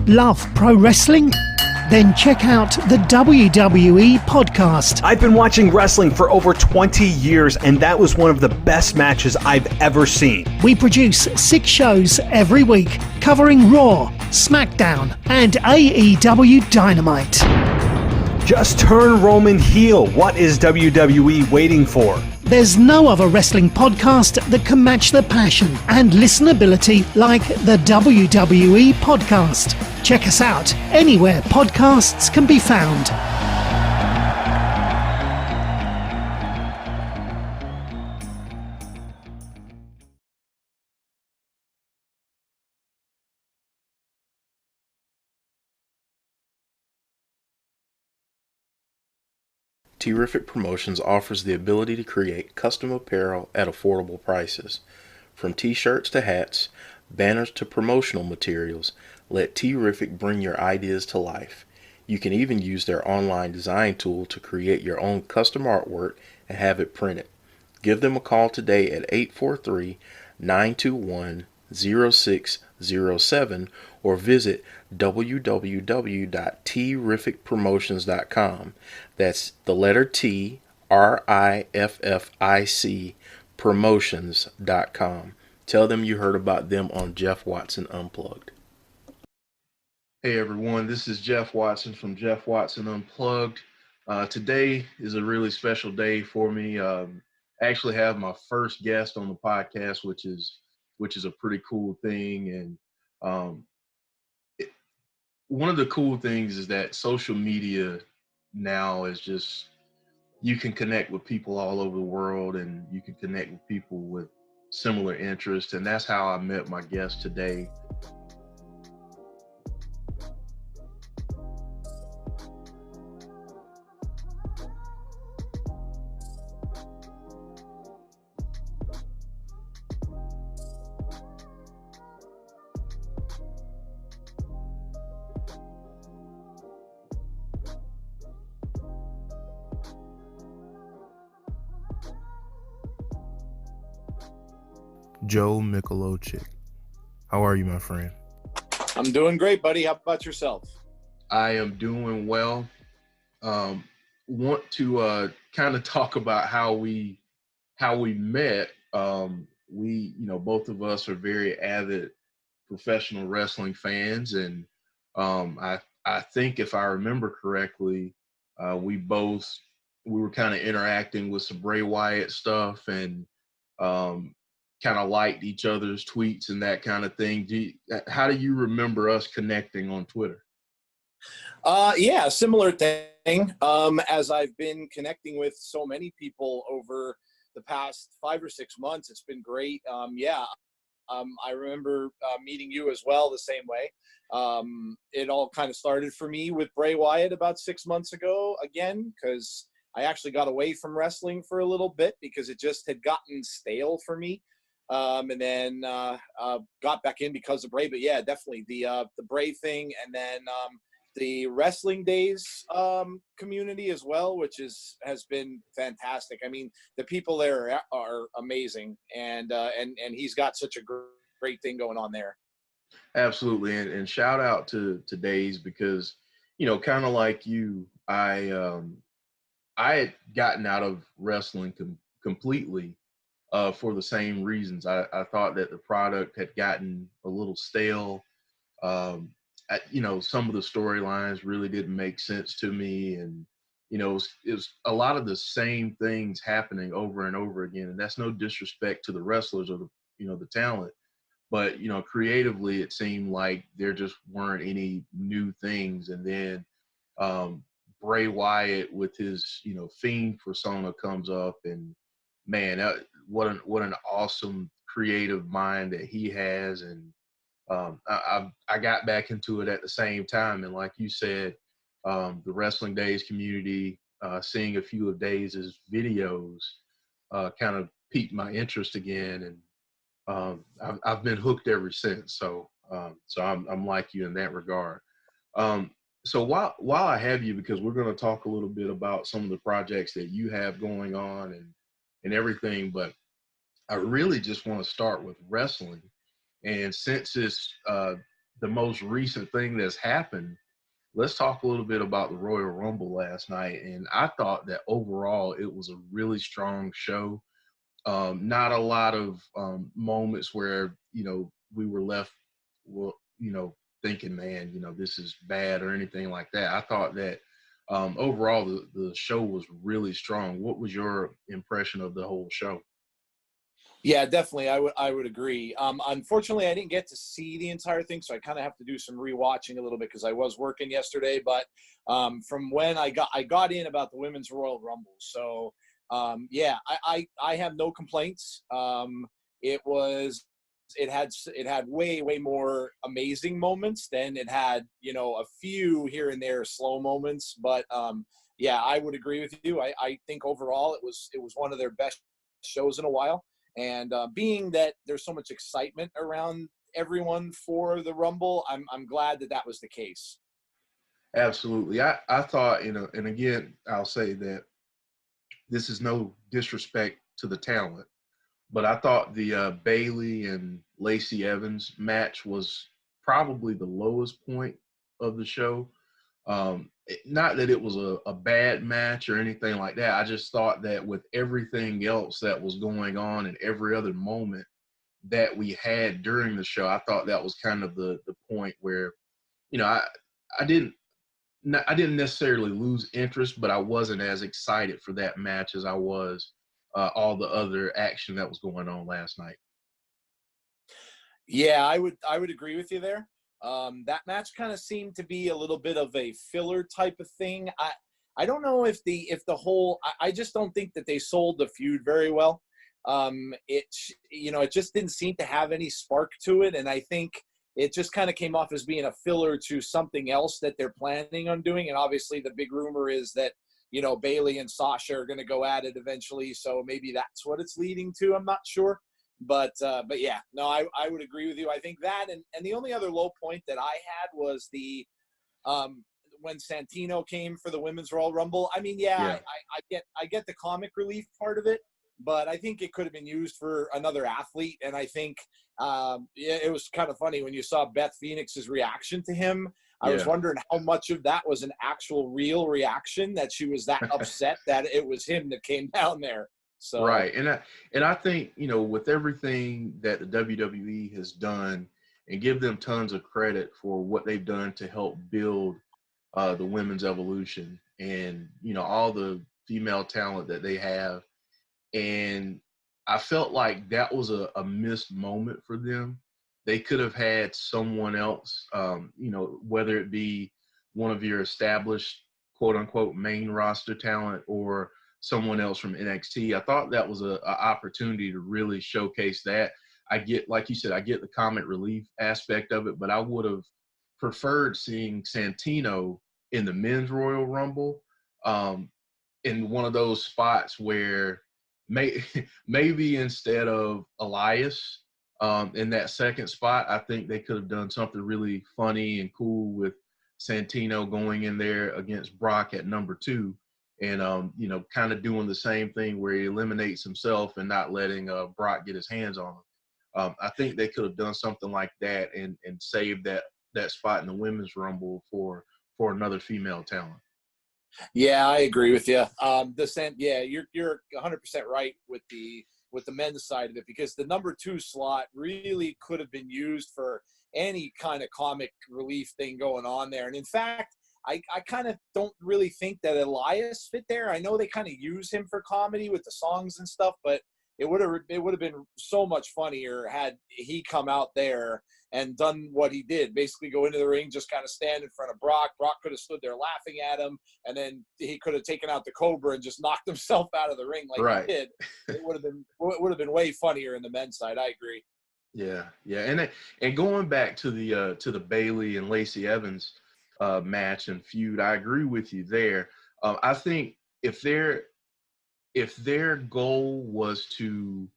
Love pro wrestling? Then check out the WWE podcast. I've been watching wrestling for over 20 years, and that was one of the best matches I've ever seen. We produce 6 shows every week covering Raw, SmackDown, and AEW Dynamite. Just turn Roman heel. What is WWE waiting for? There's no other wrestling podcast that can match the passion and listenability like the WWE podcast. Check us out anywhere podcasts can be found. Terrific Promotions offers the ability to create custom apparel at affordable prices. From t-shirts to hats, banners to promotional materials, let Terrific bring your ideas to life. You can even use their online design tool to create your own custom artwork and have it printed. Give them a call today at 843-921-0607 or visit www.terrificpromotions.com. That's the letter T, RIFFIC, promotions.com. Tell them you heard about them on Jeff Watson Unplugged. Hey everyone, this is Jeff Watson from Jeff Watson Unplugged. Today is a really special day for me. I actually have my first guest on the podcast, which is a pretty cool thing. And one of the cool things is that social media now is just, you can connect with people all over the world, and you can connect with people with similar interests. And that's how I met my guest today. Joe Michalochick. How are you, my friend? I'm doing great, buddy. How about yourself? I am doing well. Want to kind of talk about how we met. We, both of us are very avid professional wrestling fans, and I think if I remember correctly, we were kind of interacting with some Bray Wyatt stuff, and kind of liked each other's tweets and that kind of thing. How do you remember us connecting on Twitter? Yeah, similar thing. As I've been connecting with so many people over the past 5 or 6 months, it's been great. I remember meeting you as well the same way. It all kind of started for me with Bray Wyatt about 6 months ago again, because I actually got away from wrestling for a little bit because it just had gotten stale for me. And then got back in because of Bray. But yeah, definitely the Bray thing, and then the Wrestling Days community as well, which has been fantastic. I mean, the people there are amazing, and he's got such a great thing going on there. Absolutely, and shout out to Days, because kind of like you, I had gotten out of wrestling completely. For the same reasons. I thought that the product had gotten a little stale. Some of the storylines really didn't make sense to me, and it was a lot of the same things happening over and over again. And that's no disrespect to the wrestlers or the talent, but creatively it seemed like there just weren't any new things. And then Bray Wyatt with his Fiend persona comes up, and man, what an awesome creative mind that he has. And I got back into it at the same time, and like you said, the Wrestling Days community, seeing a few of Days' videos kind of piqued my interest again, and I've been hooked ever since. So I'm like you in that regard. So while I have you, because we're going to talk a little bit about some of the projects that you have going on and everything, but I really just want to start with wrestling. And since it's the most recent thing that's happened, let's talk a little bit about the Royal Rumble last night. And I thought that overall it was a really strong show. Not a lot of moments where, we were left, well, thinking, man, this is bad or anything like that. I thought that overall the show was really strong. What was your impression of the whole show? Yeah, definitely. I would agree. Unfortunately, I didn't get to see the entire thing, so I kind of have to do some rewatching a little bit because I was working yesterday. But from when I got in about the Women's Royal Rumble, so yeah, I have no complaints. It had way more amazing moments than it had, a few here and there slow moments. But yeah, I would agree with you. I think overall it was one of their best shows in a while. And being that there's so much excitement around everyone for the Rumble, I'm glad that was the case. Absolutely. I thought, and again, I'll say that this is no disrespect to the talent, but I thought the Bayley and Lacey Evans match was probably the lowest point of the show. Not that it was a bad match or anything like that. I just thought that with everything else that was going on and every other moment that we had during the show, I thought that was kind of the point where, I didn't necessarily lose interest, but I wasn't as excited for that match as I was all the other action that was going on last night. Yeah, I would agree with you there. That match kind of seemed to be a little bit of a filler type of thing. I don't know if the whole, I just don't think that they sold the feud very well. It just didn't seem to have any spark to it, and I think it just kind of came off as being a filler to something else that they're planning on doing. And obviously, the big rumor is that Bayley and Sasha are going to go at it eventually, so maybe that's what it's leading to. I'm not sure. But yeah, no, I would agree with you. I think that, and the only other low point that I had was the when Santino came for the Women's Royal Rumble. I mean, yeah. I get the comic relief part of it, but I think it could have been used for another athlete. And I think it was kind of funny when you saw Beth Phoenix's reaction to him. I was wondering how much of that was an actual real reaction, that she was that upset that it was him that came down there. So. Right. And I think, with everything that the WWE has done, and give them tons of credit for what they've done to help build the women's evolution and, all the female talent that they have. And I felt like that was a missed moment for them. They could have had someone else, whether it be one of your established, quote unquote, main roster talent or someone else from NXT. I thought that was an opportunity to really showcase that. I get, like you said, I get the comic relief aspect of it, but I would have preferred seeing Santino in the men's Royal Rumble in one of those spots where maybe instead of Elias in that second spot, I think they could have done something really funny and cool with Santino going in there against Brock at number 2 and, kind of doing the same thing where he eliminates himself and not letting Brock get his hands on him. I think they could have done something like that and saved that spot in the Women's Rumble for another female talent. Yeah, I agree with you. You're 100% right with the men's side of it, because the number 2 slot really could have been used for any kind of comic relief thing going on there. And in fact, I kind of don't really think that Elias fit there. I know they kind of use him for comedy with the songs and stuff, but it would have been so much funnier had he come out there and done what he did, basically go into the ring, just kind of stand in front of Brock. Brock could have stood there laughing at him, and then he could have taken out the Cobra and just knocked himself out of the ring like he did. It would have been way funnier in the men's side. I agree. Yeah, and going back to the Bayley and Lacey Evans match and feud, I agree with you there. I think if their goal was to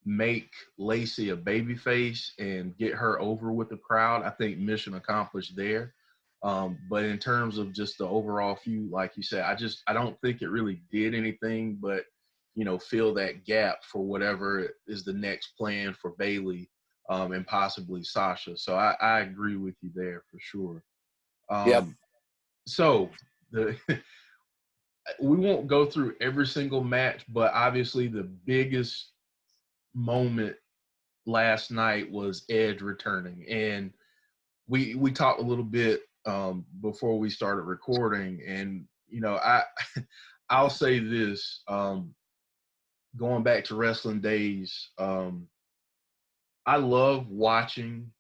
make Lacey a babyface and get her over with the crowd, I think mission accomplished there. But in terms of just the overall feud, like you said, I don't think it really did anything but, fill that gap for whatever is the next plan for Bayley and possibly Sasha. So I agree with you there for sure. Yep. So the we won't go through every single match, but obviously the biggest moment last night was Edge returning, and we talked a little bit before we started recording, and I I'll say this, going back to wrestling days, I love watching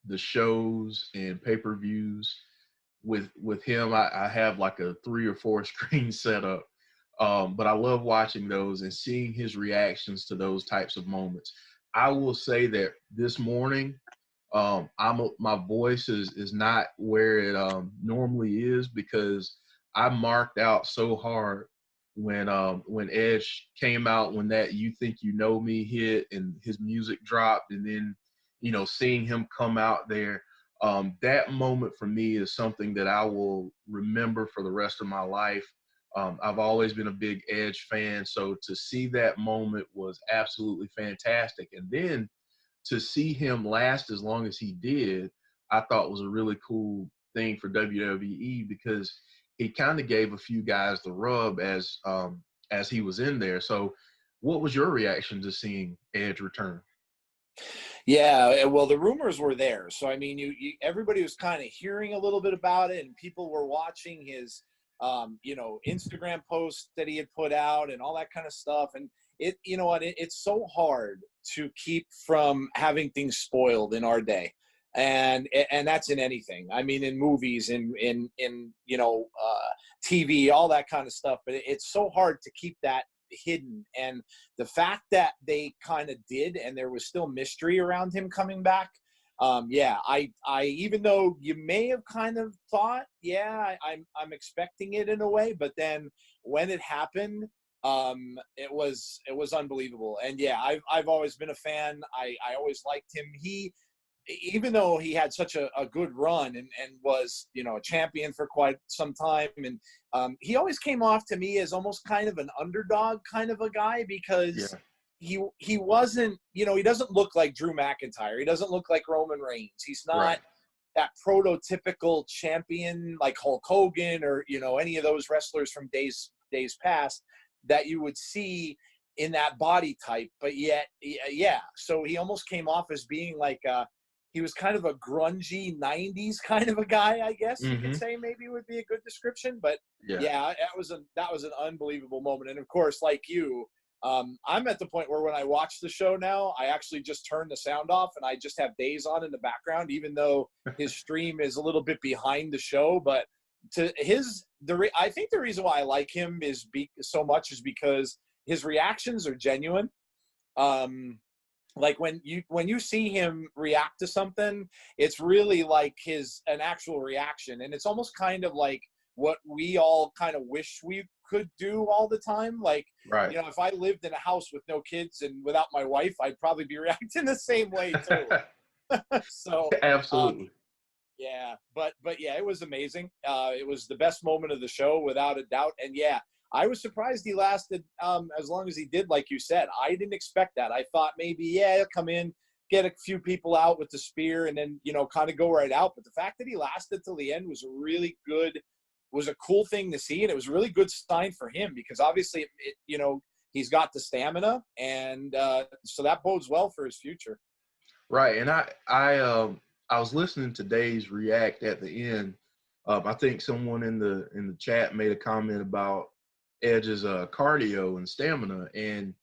the shows and pay-per-views with him. I have like a 3 or 4 screen setup, but I love watching those and seeing his reactions to those types of moments. I will say that this morning, my voice is not where it normally is, because I marked out so hard when Edge came out, when that "You Think You Know Me" hit and his music dropped, and then seeing him come out there, that moment for me is something that I will remember for the rest of my life. I've always been a big Edge fan, so to see that moment was absolutely fantastic. And then to see him last as long as he did, I thought was a really cool thing for WWE, because he kind of gave a few guys the rub as he was in there. So what was your reaction to seeing Edge return? Yeah, well, the rumors were there. So, I mean, everybody was kind of hearing a little bit about it, and people were watching his, Instagram posts that he had put out and all that kind of stuff. And it's so hard to keep from having things spoiled in our day. And that's in anything. I mean, in movies, in TV, all that kind of stuff. But it's so hard to keep that hidden. And the fact that they kind of did, and there was still mystery around him coming back. I even though you may have kind of thought, I'm expecting it in a way, but then when it happened, it was unbelievable. And I've always been a fan. I always liked him. Even though he had such a good run and was, a champion for quite some time. And he always came off to me as almost kind of an underdog kind of a guy, because he wasn't, he doesn't look like Drew McIntyre. He doesn't look like Roman Reigns. He's not that prototypical champion like Hulk Hogan or, any of those wrestlers from days past that you would see in that body type. But yet, so he almost came off as being like he was kind of a grungy 90s kind of a guy, I guess you could say, maybe would be a good description. But that was an unbelievable moment. And of course, like you, I'm at the point where when I watch the show now, I actually just turn the sound off and I just have Days on in the background, even though his stream is a little bit behind the show. But I think the reason why I like him so much is because his reactions are genuine. Like when you see him react to something, it's really like an actual reaction. And it's almost kind of like what we all kind of wish we could do all the time. Like, if I lived in a house with no kids and without my wife, I'd probably be reacting the same way too. So absolutely. But it was amazing. It was the best moment of the show without a doubt. And I was surprised he lasted as long as he did, like you said. I didn't expect that. I thought maybe, he'll come in, get a few people out with the spear, and then, kind of go right out. But the fact that he lasted till the end was was a cool thing to see. And it was a really good sign for him, because obviously, he's got the stamina. And so that bodes well for his future. Right. And I was listening to Dave's react at the end. I think someone in the chat made a comment about Edge's cardio and stamina, and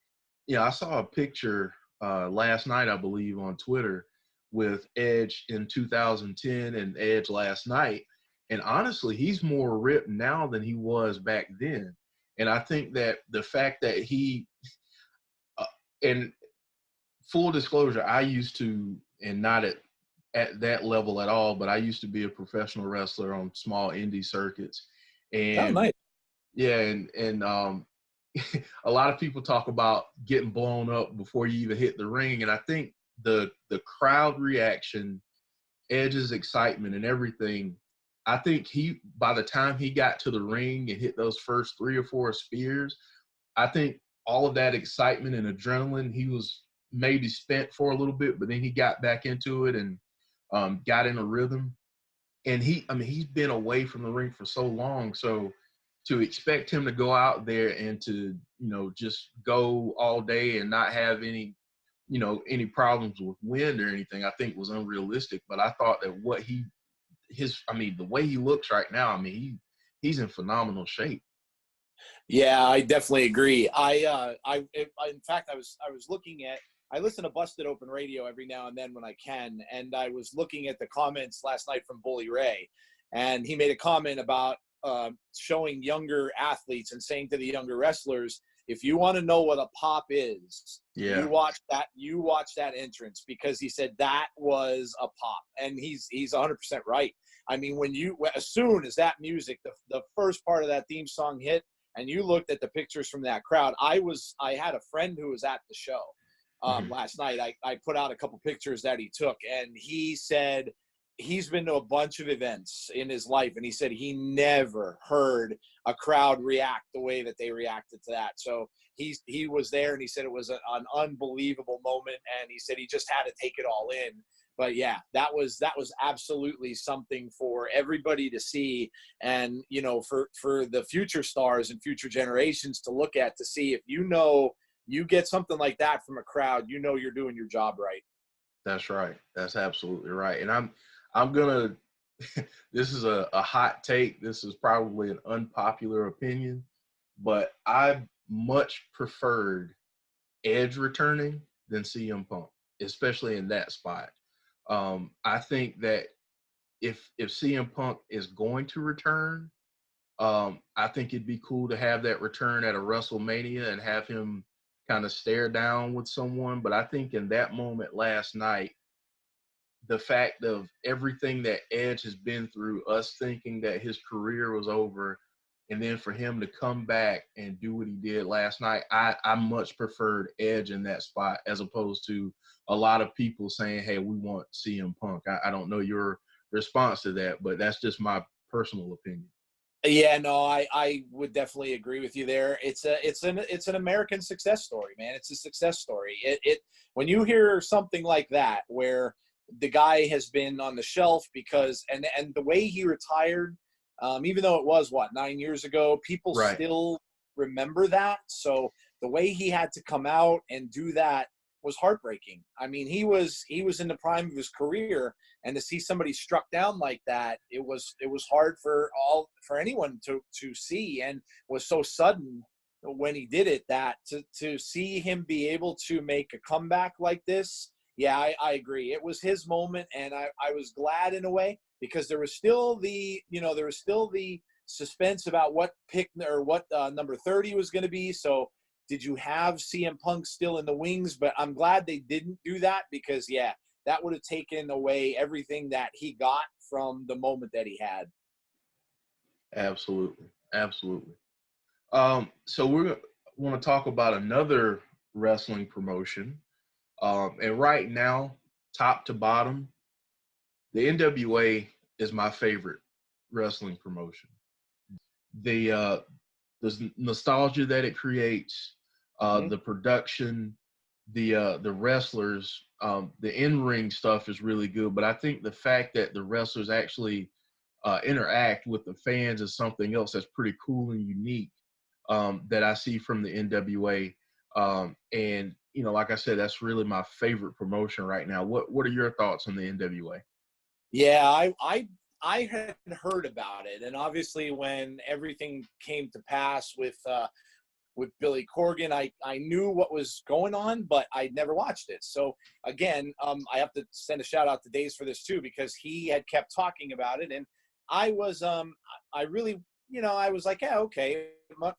I saw a picture last night, I believe, on Twitter with Edge in 2010 and Edge last night, and honestly, he's more ripped now than he was back then. And I think that the fact that he and full disclosure, I used to, and not at that level at all, but I used to be a professional wrestler on small indie circuits. And nice. Yeah, and a lot of people talk about getting blown up before you even hit the ring, and I think the crowd reaction, Edge's excitement, and everything. I think by the time he got to the ring and hit those first 3 or 4 spears, I think all of that excitement and adrenaline, he was maybe spent for a little bit, but then he got back into it and got in a rhythm. And he's been away from the ring for so long. So to expect him to go out there and to, just go all day and not have any problems with wind or anything, I think was unrealistic. But I thought that the way he looks right now, he's in phenomenal shape. Yeah, I definitely agree. In fact, I was looking at. I listen to Busted Open Radio every now and then when I can, and I was looking at the comments last night from Bully Ray, and he made a comment about showing younger athletes and saying to the younger wrestlers, if you want to know what a pop is, you watch that entrance, because he said that was a pop, and he's 100% right. I mean, as soon as that music, the first part of that theme song hit, and you looked at the pictures from that crowd, I had a friend who was at the show last night. I put out a couple pictures that he took, and he said he's been to a bunch of events in his life, and he said he never heard a crowd react the way that they reacted to that. So he was there, and he said it was an unbelievable moment, and he said he just had to take it all in. But yeah, that was absolutely something for everybody to see, and for the future stars and future generations to look at, to see if you get something like that from a crowd, you're doing your job right. That's right. That's absolutely right. And I'm gonna this is a hot take. This is probably an unpopular opinion, but I much preferred Edge returning than CM Punk, especially in that spot. I think that if CM Punk is going to return, I think it'd be cool to have that return at a WrestleMania and have him kind of stare down with someone. But I think in that moment last night, the fact of everything that Edge has been through, us thinking that his career was over, and then for him to come back and do what he did last night, I much preferred Edge in that spot, as opposed to a lot of people saying, hey, we want CM Punk. I don't know your response to that, but that's just my personal opinion. Yeah, no, I would definitely agree with you there. It's an American success story, man. It's a success story. It when you hear something like that, where the guy has been on the shelf because and the way he retired, even though it was 9 years ago, people Right. still remember that. So the way he had to come out and do that was heartbreaking. I mean, he was in the prime of his career, and to see somebody struck down like that, it was hard for anyone to see, and was so sudden when he did it, that to see him be able to make a comeback like this. Yeah, I agree. It was his moment, and I was glad in a way, because there was still the suspense about what pick or what number 30 was going to be. So did you have CM Punk still in the wings? But I'm glad they didn't do that, because yeah, that would have taken away everything that he got from the moment that he had. Absolutely. So we're want to talk about another wrestling promotion. And right now, top to bottom, the NWA is my favorite wrestling promotion. The nostalgia that it creates, the production, the wrestlers, the in-ring stuff is really good. But I think the fact that the wrestlers actually interact with the fans is something else that's pretty cool and unique, that I see from the NWA. And like I said, that's really my favorite promotion right now. What are your thoughts on the NWA? Yeah, I had heard about it, and obviously when everything came to pass with Billy Corgan, I knew what was going on, but I'd never watched it. So again, I have to send a shout out to Days for this too, because he had kept talking about it, and I was I really, I was like, yeah, okay,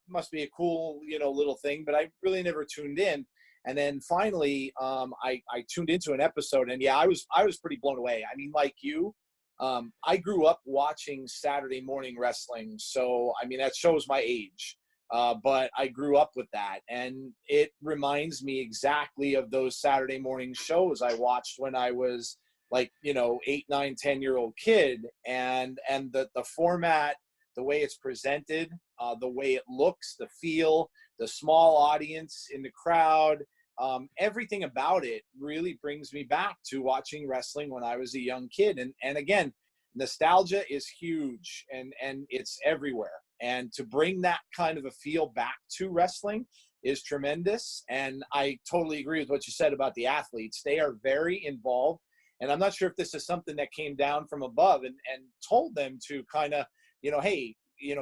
must be a cool little thing, but I really never tuned in. And then finally, I tuned into an episode, and yeah, I was pretty blown away. I mean, like you, I grew up watching Saturday morning wrestling, so I mean that shows my age. But I grew up with that, and it reminds me exactly of those Saturday morning shows I watched when I was like 8, 9, 10-year-old kid, and the format, the way it's presented, the way it looks, the feel, the small audience in the crowd, everything about it really brings me back to watching wrestling when I was a young kid. And again, nostalgia is huge, and it's everywhere. And to bring that kind of a feel back to wrestling is tremendous. And I totally agree with what you said about the athletes. They are very involved. And I'm not sure if this is something that came down from above and told them to kind of, hey,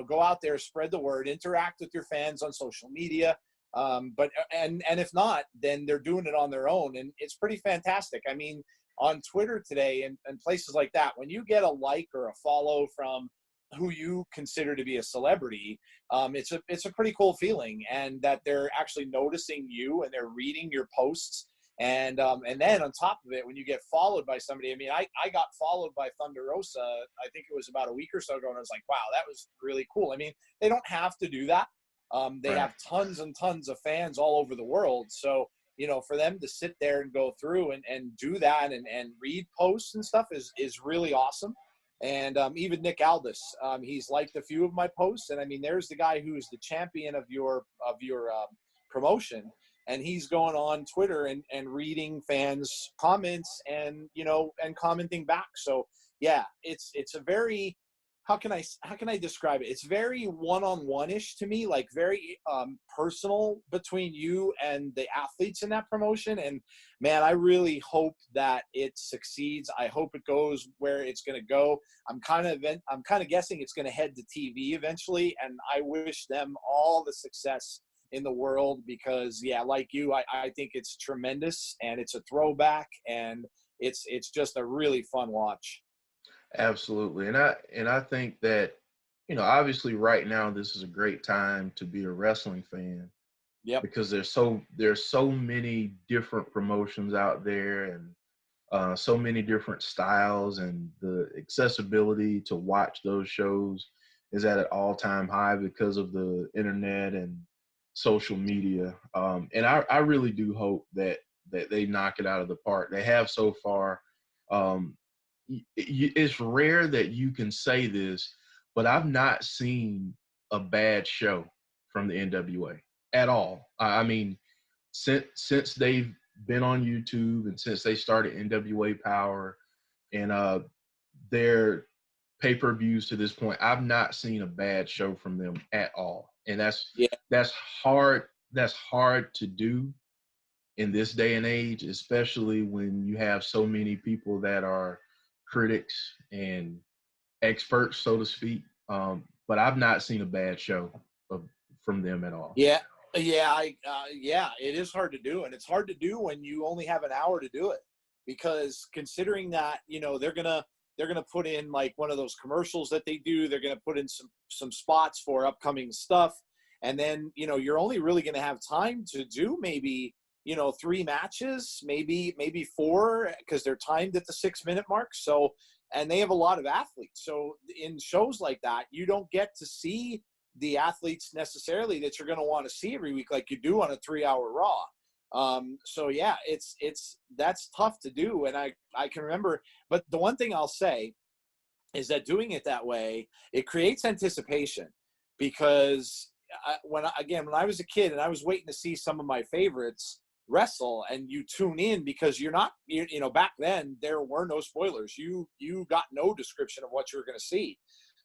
go out there, spread the word, interact with your fans on social media. But if not, then they're doing it on their own. And it's pretty fantastic. I mean, on Twitter today and places like that, when you get a like or a follow from who you consider to be a celebrity, it's a pretty cool feeling, and that they're actually noticing you and they're reading your posts. And then on top of it, when you get followed by somebody, I mean, I got followed by Thunder Rosa, I think it was about a week or so ago, and I was like, wow, that was really cool. I mean, they don't have to do that. They Right. have tons and tons of fans all over the world. So, for them to sit there and go through and do that and read posts and stuff is really awesome. And even Nick Aldis, he's liked a few of my posts. And I mean, there's the guy who's the champion of your promotion. And he's going on Twitter and reading fans' comments and commenting back. So yeah, it's a very, how can I describe it? It's very one-on-one-ish to me, like very personal between you and the athletes in that promotion. And man, I really hope that it succeeds. I hope it goes where it's going to go. I'm kind of guessing it's going to head to TV eventually, and I wish them all the success in the world, because yeah, like you, I think it's tremendous, and it's a throwback, and it's just a really fun watch. Absolutely. And I think that, obviously right now this is a great time to be a wrestling fan. Yep. Because there's so many different promotions out there, and so many different styles, and the accessibility to watch those shows is at an all-time high because of the internet and social media. And I really do hope that they knock it out of the park. They have so far. It's rare that you can say this, but I've not seen a bad show from the NWA at all. I mean, since they've been on YouTube and since they started NWA Power and their pay-per-views to this point, I've not seen a bad show from them at all. And that's hard to do in this day and age, especially when you have so many people that are critics and experts, so to speak. But I've not seen a bad show from them at all. Yeah, it is hard to do, and it's hard to do when you only have an hour to do it, because considering that they're gonna put in like one of those commercials that they do, they're gonna put in some spots for upcoming stuff, and then you're only really gonna have time to do maybe 3 matches, maybe 4, because they're timed at the 6-minute mark. So, and they have a lot of athletes. So in shows like that, you don't get to see the athletes necessarily that you're going to want to see every week, like you do on a 3-hour Raw. So yeah, that's tough to do. And I can remember, but the one thing I'll say is that doing it that way, it creates anticipation, because when I was a kid and I was waiting to see some of my favorites wrestle, and you tune in because back then there were no spoilers. You got no description of what you were going to see.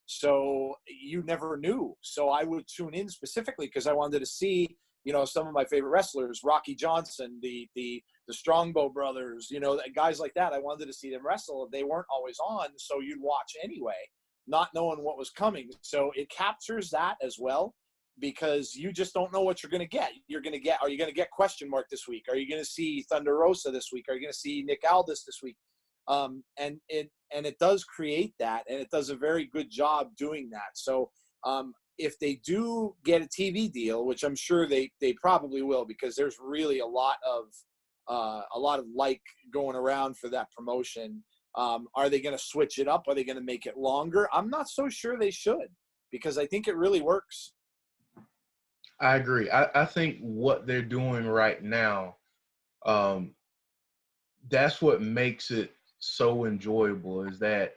So you never knew. So I would tune in specifically because I wanted to see, some of my favorite wrestlers, Rocky Johnson, the Strongbow brothers, guys like that. I wanted to see them wrestle. They weren't always on, so you'd watch anyway, not knowing what was coming. So it captures that as well, because you just don't know what you're going to get. Are you going to get question mark this week? Are you going to see Thunder Rosa this week? Are you going to see Nick Aldis this week? And it does create that, and it does a very good job doing that. So if they do get a TV deal, which I'm sure they probably will, because there's really a lot of like going around for that promotion. Are they going to switch it up? Are they going to make it longer? I'm not so sure they should, because I think it really works. I agree. I think what they're doing right now, that's what makes it so enjoyable, is that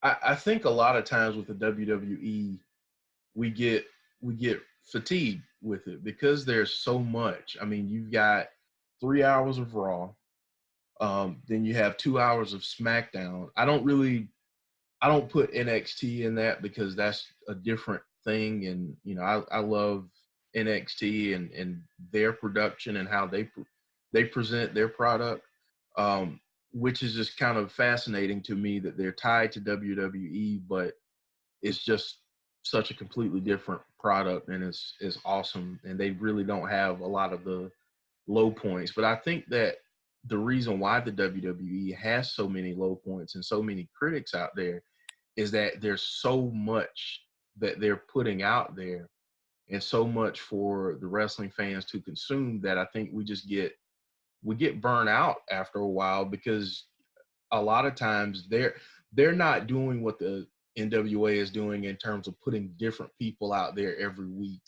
I think a lot of times with the WWE, we get fatigued with it because there's so much. I mean, you've got 3 hours of Raw. Then you have 2 hours of SmackDown. I don't put NXT in that because that's a different thing. And, I love NXT and their production and how they present their product, which is just kind of fascinating to me that they're tied to WWE, but it's just such a completely different product, and it's awesome. And they really don't have a lot of the low points. But I think that the reason why the WWE has so many low points and so many critics out there is that there's so much that they're putting out there and so much for the wrestling fans to consume that I think we get burned out after a while, because a lot of times they're not doing what the NWA is doing in terms of putting different people out there every week.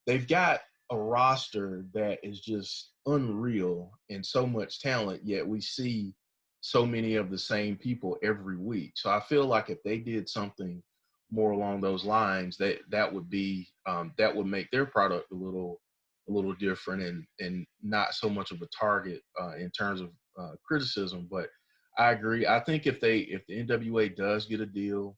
They've got a roster that is just unreal and so much talent, yet we see so many of the same people every week. So I feel like if they did something more along those lines, that would be that would make their product a little different and not so much of a target in terms of criticism. But I agree. I think if the NWA does get a deal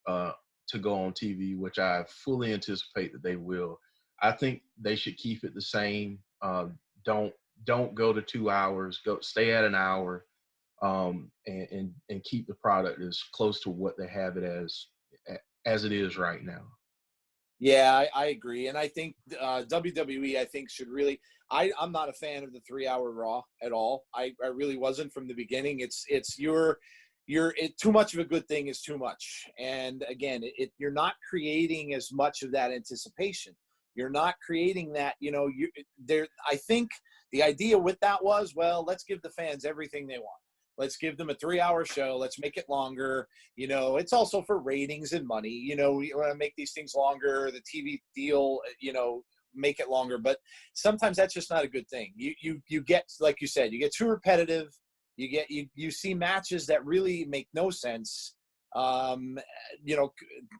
to go on TV, which I fully anticipate that they will, I think they should keep it the same. Don't go to 2 hours. Stay at an hour, and keep the product as close to what they have it as it is right now. Yeah, I agree. And I think WWE, I think, should really – I'm not a fan of the 3-hour Raw at all. I really wasn't from the beginning. It's too much of a good thing is too much. And, again, you're not creating as much of that anticipation. You're not creating that, I think the idea with that was, well, let's give the fans everything they want. Let's give them a 3-hour show. Let's make it longer. It's also for ratings and money. We want to make these things longer. The TV deal, make it longer. But sometimes that's just not a good thing. You get, like you said, you get too repetitive. You see matches that really make no sense.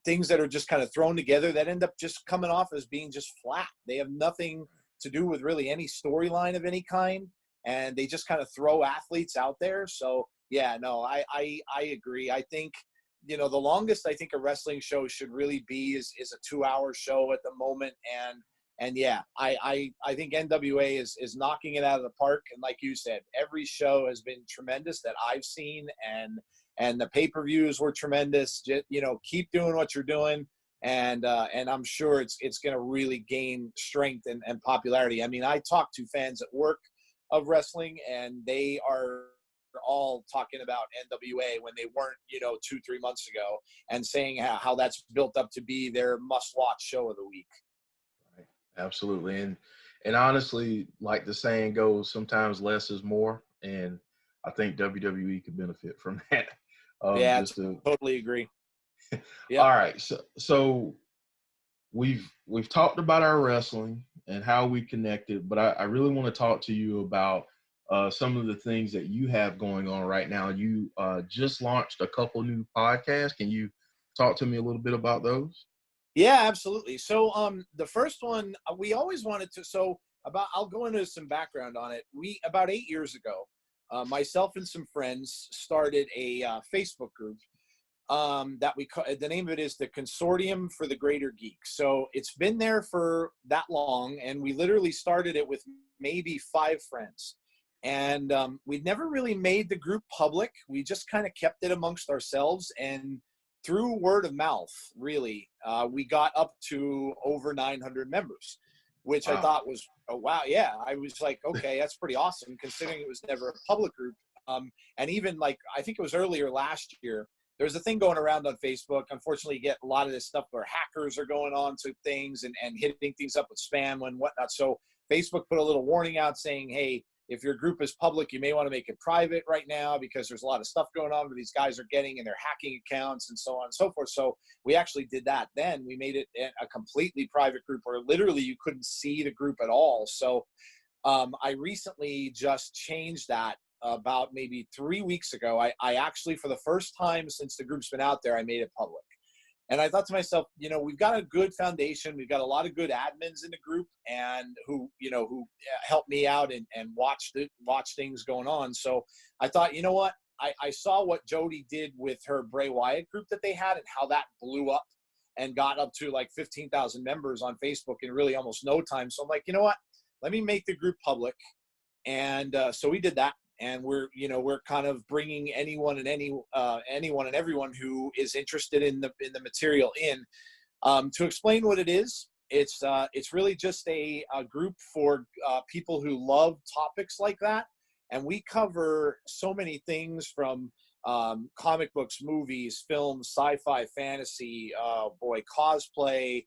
Things that are just kind of thrown together that end up just coming off as being just flat. They have nothing to do with really any storyline of any kind. And they just kind of throw athletes out there. So, yeah, no, I agree. I think, the longest I think a wrestling show should really be is a 2-hour show at the moment. And yeah, I think NWA is knocking it out of the park. And like you said, every show has been tremendous that I've seen, and the pay-per-views were tremendous. Just, keep doing what you're doing. And I'm sure it's going to really gain strength and popularity. I mean, I talk to fans at work of wrestling, and they are all talking about NWA when they weren't, 2-3 months ago, and saying how that's built up to be their must-watch show of the week. Right. Absolutely. And honestly, like the saying goes, sometimes less is more. And I think WWE could benefit from that. Yeah, totally agree. Yep. All right. So we've talked about our wrestling and how we connected, but I really want to talk to you about some of the things that you have going on right now. You just launched a couple new podcasts. Can you talk to me a little bit about those? Yeah, absolutely. So the first one we always wanted to. I'll go into some background on it. We about 8 years ago, myself and some friends started a Facebook group. That the name of it is the Consortium for the Greater Geek. So it's been there for that long, and we literally started it with maybe 5 friends. And we'd never really made the group public. We just kind of kept it amongst ourselves, and through word of mouth, really, we got up to over 900 members, which wow. I thought was, oh, wow, yeah. I was like, okay, that's pretty awesome, considering it was never a public group. And even like, I think it was earlier last year, there's a thing going around on Facebook. Unfortunately, you get a lot of this stuff where hackers are going on to things and hitting things up with spam and whatnot. So Facebook put a little warning out saying, hey, if your group is public, you may want to make it private right now, because there's a lot of stuff going on where these guys are getting, and they're hacking accounts and so on and so forth. So we actually did that. Then we made it a completely private group where literally you couldn't see the group at all. So I recently just changed that. About maybe 3 weeks ago, I actually, for the first time since the group's been out there, I made it public. And I thought to myself, we've got a good foundation. We've got a lot of good admins in the group, and who help me out and watch things going on. So I thought, you know what? I saw what Jody did with her Bray Wyatt group that they had, and how that blew up and got up to like 15,000 members on Facebook in really almost no time. So I'm like, you know what? Let me make the group public. And so we did that. And we're kind of bringing anyone and everyone who is interested in the material in, to explain what it is. It's really just a group for people who love topics like that. And we cover so many things from comic books, movies, films, sci-fi, fantasy, cosplay.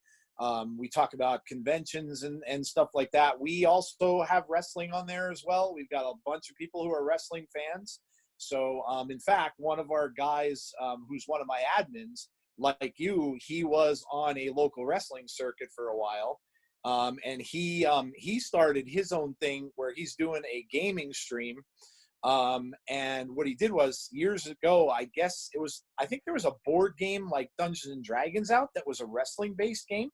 We talk about conventions and stuff like that. We also have wrestling on there as well. We've got a bunch of people who are wrestling fans. So, in fact, one of our guys, who's one of my admins, like you, he was on a local wrestling circuit for a while. And he started his own thing where he's doing a gaming stream. And what he did was, years ago, I think there was a board game like Dungeons and Dragons out that was a wrestling based game.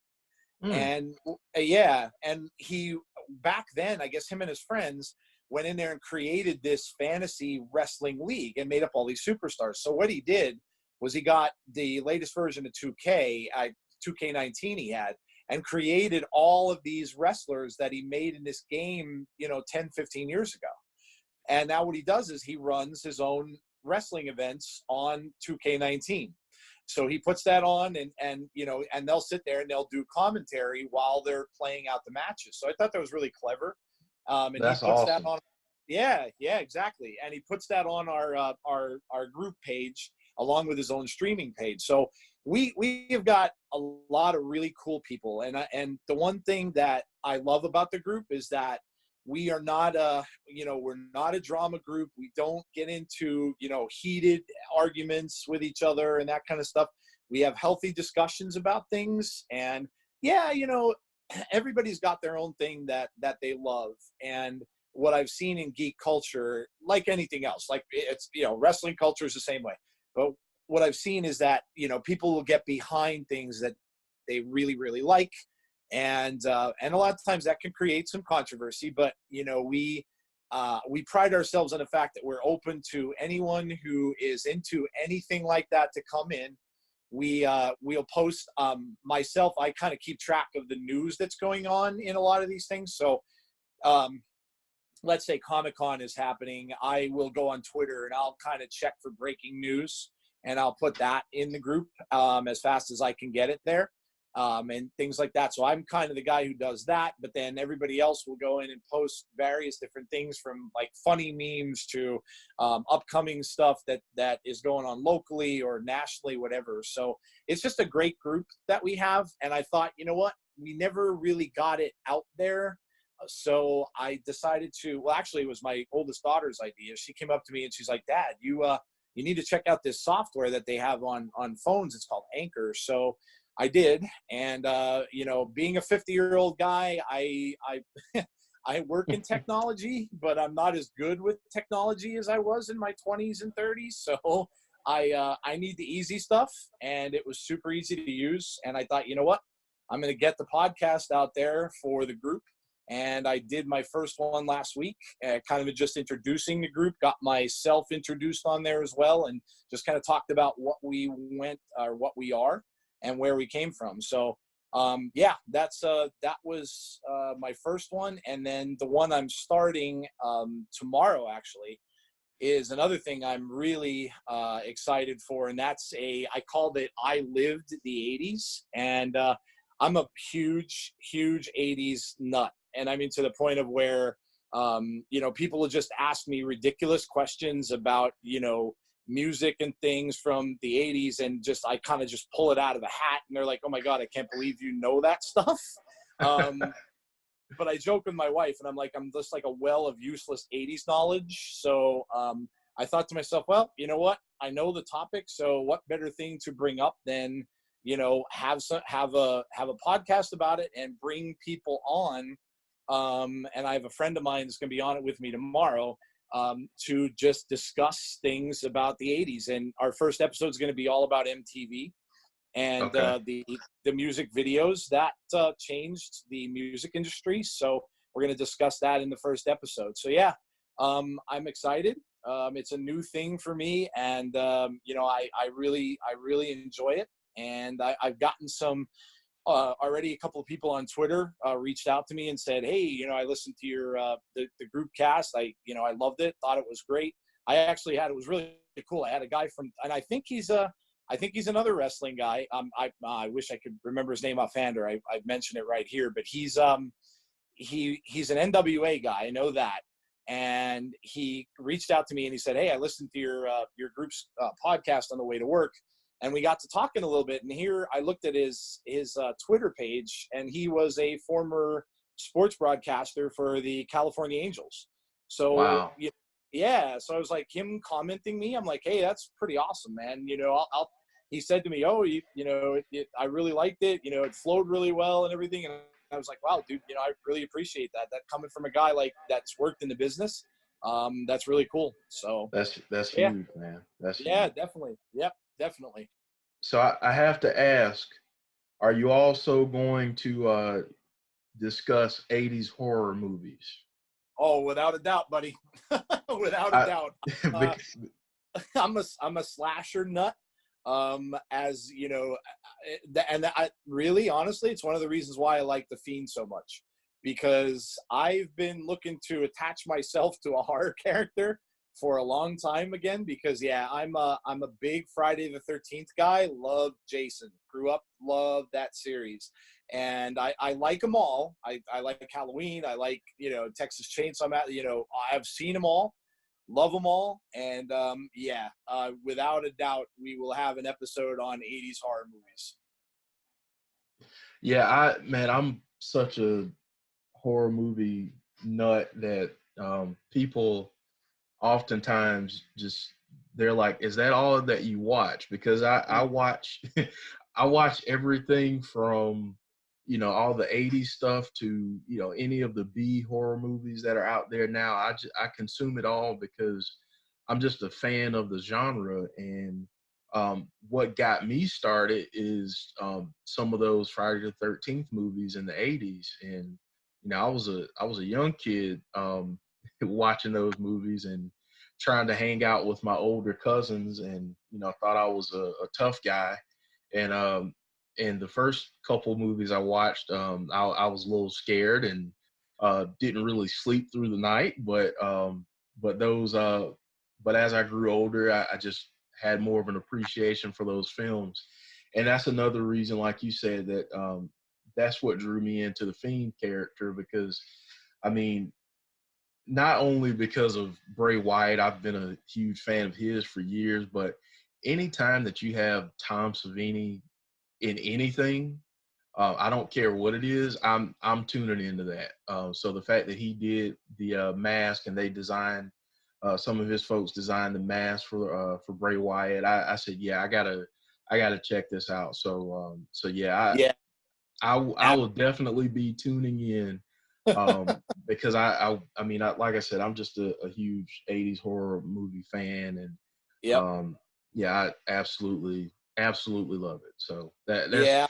And and he, back then, I guess him and his friends went in there and created this fantasy wrestling league and made up all these superstars. So what he did was he got the latest version of 2K19 he had, and created all of these wrestlers that he made in this game, 10, 15 years ago. And now what he does is he runs his own wrestling events on 2K19. So he puts that on, and they'll sit there and they'll do commentary while they're playing out the matches. So I thought that was really clever. And That's he puts awesome. that on. Yeah, exactly. And he puts that on our group page along with his own streaming page. So we've got a lot of really cool people. And the one thing that I love about the group is that we are not we're not a drama group. We don't get into, heated arguments with each other and that kind of stuff. We have healthy discussions about things. And everybody's got their own thing that they love. And what I've seen in geek culture, like anything else, like it's, wrestling culture is the same way. But what I've seen is that, people will get behind things that they really, really like. And a lot of times that can create some controversy, but we pride ourselves on the fact that we're open to anyone who is into anything like that to come in. We'll post, myself, I kind of keep track of the news that's going on in a lot of these things. So let's say Comic-Con is happening, I will go on Twitter and I'll kind of check for breaking news, and I'll put that in the group as fast as I can get it there. And things like that. So I'm kind of the guy who does that, but then everybody else will go in and post various different things, from like funny memes to upcoming stuff that is going on locally or nationally, whatever. So it's just a great group that we have. And I thought, you know what, we never really got it out there. So I decided to, well, actually it was my oldest daughter's idea. She came up to me and she's like, Dad, you need to check out this software that they have on phones. It's called Anchor. So I did. And, being a 50-year-old guy, I work in technology, but I'm not as good with technology as I was in my 20s and 30s. So I need the easy stuff, and it was super easy to use. And I thought, you know what, I'm going to get the podcast out there for the group. And I did my first one last week, kind of just introducing the group, got myself introduced on there as well, and just kind of talked about what we are and where we came from. So that was my first one. And then the one I'm starting tomorrow actually is another thing I'm really excited for. And that's I called it I Lived the 80s. And I'm a huge 80s nut. And I mean, to the point of where, people will just ask me ridiculous questions about, music and things from the 80s, and I kind of just pull it out of the hat, and they're like, oh my God, I can't believe you know that stuff. But I joke with my wife, and I'm like, I'm just like a well of useless 80s knowledge. So I thought to myself, well, you know what? I know the topic, so what better thing to bring up than, have a podcast about it and bring people on. And I have a friend of mine that's going to be on it with me tomorrow, to just discuss things about the 80s. And our first episode is going to be all about MTV. and Okay. the music videos that changed the music industry. So we're going to discuss that in the first episode. So yeah, I'm excited. It's a new thing for me, and I really enjoy it. And I've gotten some already. A couple of people on Twitter reached out to me and said, "Hey, I listened to your the group cast. I loved it. Thought it was great. It was really cool. I had a guy from, and I think he's another wrestling guy. I wish I could remember his name offhand, or I mentioned it right here, but he's an NWA guy. I know that." And he reached out to me and he said, "Hey, I listened to your group's podcast on the way to work." And we got to talking a little bit. And here I looked at his Twitter page, and he was a former sports broadcaster for the California Angels. So Wow. yeah, so I was like, him commenting me, I'm like, "Hey, that's pretty awesome, man." I'll he said to me, "Oh, I really liked it. It flowed really well and everything." And I was like, "Wow, dude, I really appreciate that. That coming from a guy like that's worked in the business, that's really cool." So That's yeah, huge, man. That's yeah, huge. definitely. Yep, definitely. So I have to ask, are you also going to discuss 80s horror movies? Oh, without a doubt, buddy. Without a I, doubt. Uh, bec- I'm a slasher nut. As you know, I really, honestly, it's one of the reasons why I like The Fiend so much, because I've been looking to attach myself to a horror character for a long time again. Because yeah, I'm a big Friday the 13th guy. Love Jason. Grew up, loved that series. And I like them all. I like Halloween. I like, Texas Chainsaw Massacre. I've seen them all, love them all. And without a doubt, we will have an episode on 80s horror movies. yeah, I'm such a horror movie nut that people oftentimes just they're like, "Is that all that you watch?" Because I watch I watch everything from all the 80s stuff to any of the B horror movies that are out there now. I consume it all because I'm just a fan of the genre. And what got me started is some of those Friday the 13th movies in the 80s. And I was a young kid watching those movies and trying to hang out with my older cousins, and thought I was a tough guy. And the first couple movies I watched, I was a little scared and didn't really sleep through the night. But those but as I grew older, I just had more of an appreciation for those films. And that's another reason, like you said, that that's what drew me into the Fiend character. Because I mean, not only because of Bray Wyatt, I've been a huge fan of his for years, but anytime that you have Tom Savini in anything, I don't care what it is, I'm tuning into that. So the fact that he did the mask, and they designed some of his folks designed the mask for Bray Wyatt, I said, yeah, I gotta check this out. So yeah, Yeah. I will definitely be tuning in, because I mean, like I said, I'm just a huge 80s horror movie fan. And Yep. yeah, I absolutely love it. So that's Yeah,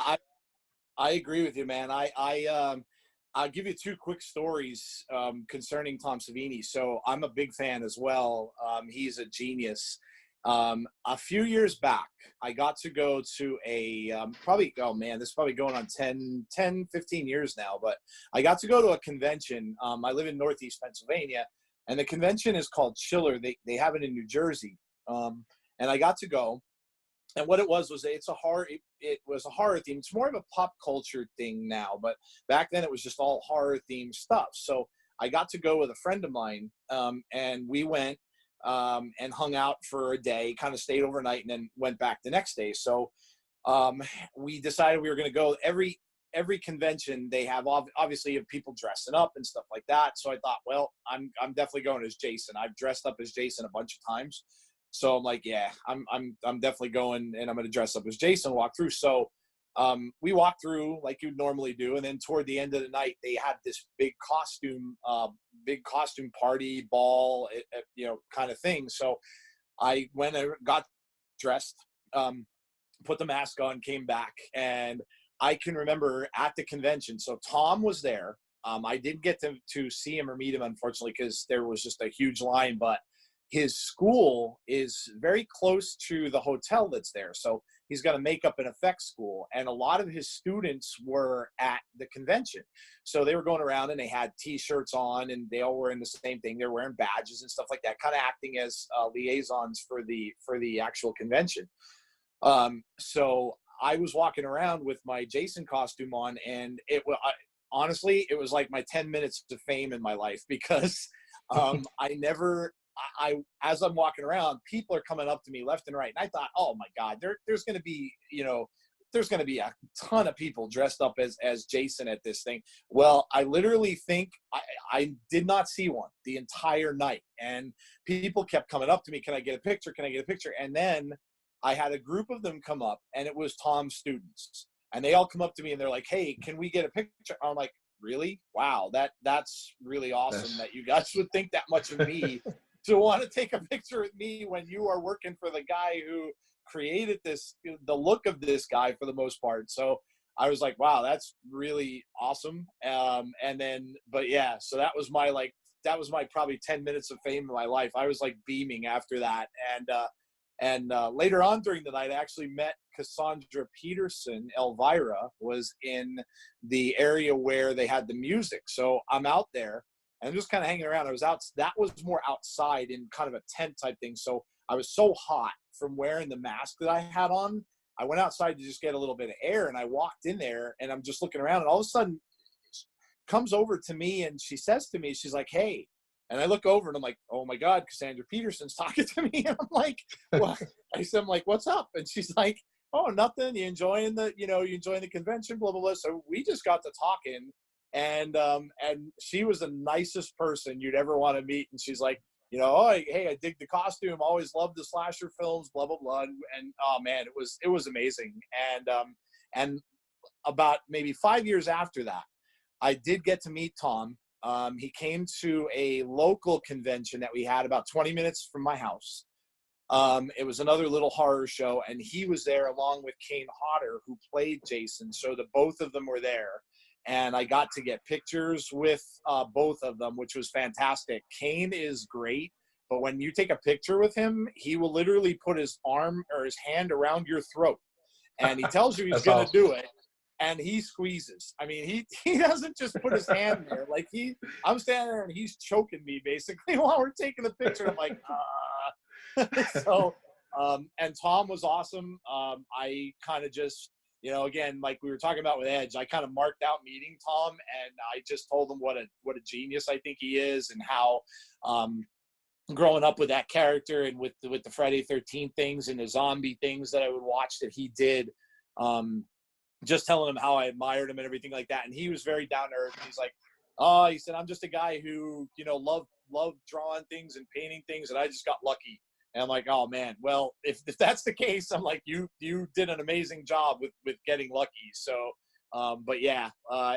I agree with you, man. I'll give you two quick stories concerning Tom Savini. So I'm a big fan as well. He's a genius. A few years back, I got to go to a probably, oh man, this is probably going on 15 years now, but I got to go to a convention. I live in Northeast Pennsylvania, and the convention is called Chiller. They have it in New Jersey. And I got to go. And what it was it was a horror theme. It's more of a pop culture thing now, but back then it was just all horror themed stuff. So I got to go with a friend of mine, and we went and hung out for a day, kind of stayed overnight, and then went back the next day. So we decided we were going to go every convention. They have obviously people dressing up and stuff like that. So I thought, well, I'm definitely going as Jason. I've dressed up as Jason a bunch of times. So I'm like, yeah, I'm definitely going, and I'm going to dress up as Jason, walk through. So we walked through like you'd normally do. And then toward the end of the night, they had this big costume party ball, kind of thing. So I went and got dressed. put the mask on, came back, and I can remember at the convention. So Tom was there. I didn't get to see him or meet him, unfortunately, because there was just a huge line, but his school is very close to the hotel that's there. So he's got a makeup and effects school, and a lot of his students were at the convention. So they were going around and they had t-shirts on, and they all were in the same thing. They're wearing badges and stuff like that, kind of acting as liaisons for the actual convention. So I was walking around with my Jason costume on, and honestly, it was like my 10 minutes of fame in my life, because as I'm walking around, people are coming up to me left and right. And I thought, oh my God, there's going to be, there's going to be a ton of people dressed up as Jason at this thing. Well, I literally think I did not see one the entire night. And people kept coming up to me. Can I get a picture? Can I get a picture? And then I had a group of them come up, and it was Tom's students. And they all come up to me and they're like, hey, can we get a picture? I'm like, really? Wow, that's really awesome that you guys would think that much of me to want to take a picture with me when you are working for the guy who created the look of this guy for the most part. So I was like, wow, that's really awesome. But yeah, so that was my probably 10 minutes of fame in my life. I was like beaming after that. And later on during the night, I actually met Cassandra Peterson. Elvira was in the area where they had the music. So I'm out there and I'm just kind of hanging around. That was more outside in kind of a tent type thing. So I was so hot from wearing the mask that I had on. I went outside to just get a little bit of air, and I walked in there and I'm just looking around, and all of a sudden comes over to me and she says to me, she's like, hey. And I look over and I'm like, oh my God, Cassandra Peterson's talking to me. And I'm like, well, I'm like, what's up? And she's like, oh, nothing. You enjoying the convention, blah, blah, blah. So we just got to talking, and she was the nicest person you'd ever want to meet. And she's like, oh, hey, I dig the costume. Always loved the slasher films, blah, blah, blah. And oh man, it was amazing. And about maybe 5 years after that, I did get to meet Tom. He came to a local convention that we had about 20 minutes from my house. It was another little horror show, and he was there along with Kane Hodder, who played Jason. So the both of them were there, and I got to get pictures with both of them, which was fantastic. Kane is great, but when you take a picture with him, he will literally put his arm or his hand around your throat, and he tells you he's going to do it. And he squeezes. I mean, he doesn't just put his hand there. Like I'm standing there and he's choking me basically while we're taking the picture. I'm like, So, and Tom was awesome. I kind of just, again, like we were talking about with Edge, I kind of marked out meeting Tom, and I just told him what a genius I think he is, and how, growing up with that character and with the Friday 13 things and the zombie things that I would watch that he did, just telling him how I admired him and everything like that. And he was very down to earth. He's like, oh, he said, I'm just a guy who, loved drawing things and painting things, and I just got lucky. And I'm like, oh man, well, if that's the case, I'm like, you did an amazing job with getting lucky. So, but yeah,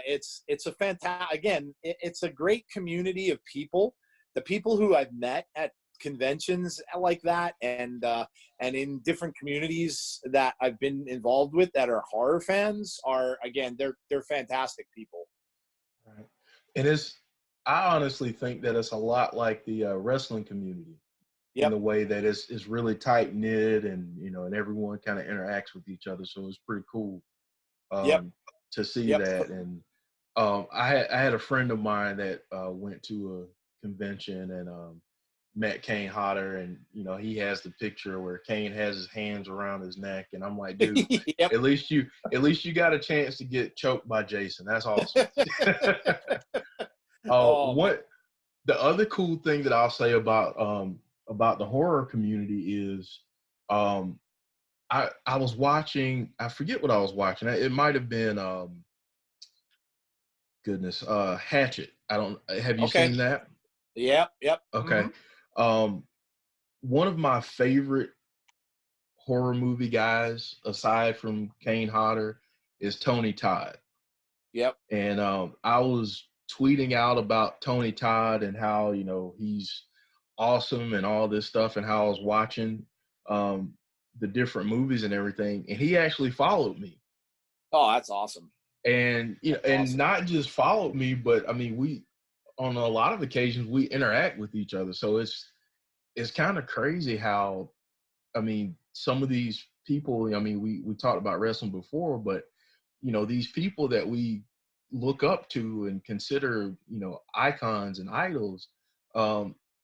it's a fantastic, again, it's a great community of people. The people who I've met at conventions like that, and in different communities that I've been involved with that are horror fans are, again, they're fantastic people. Right. And I honestly think that it's a lot like the wrestling community. Yep. In the way that it's really tight knit, and and everyone kind of interacts with each other. So it's pretty cool to see that. And I had a friend of mine that went to a convention and met Kane Hodder, and he has the picture where Kane has his hands around his neck, and I'm like, dude, yep. at least you got a chance to get choked by Jason. That's awesome. What the other cool thing that I'll say about the horror community is, I was watching, I forget what I was watching. It might have been Hatchet. Have you seen that? Yep. Okay. Mm-hmm. One of my favorite horror movie guys, aside from Kane Hodder, is Tony Todd. Yep. And I was tweeting out about Tony Todd and how, he's awesome and all this stuff, and how I was watching the different movies and everything, and he actually followed me. Oh, that's awesome. And and not just followed me, but I mean, we on a lot of occasions we interact with each other. So it's kind of crazy how, I mean, some of these people, I mean, we talked about wrestling before, but these people that we look up to and consider, icons and idols,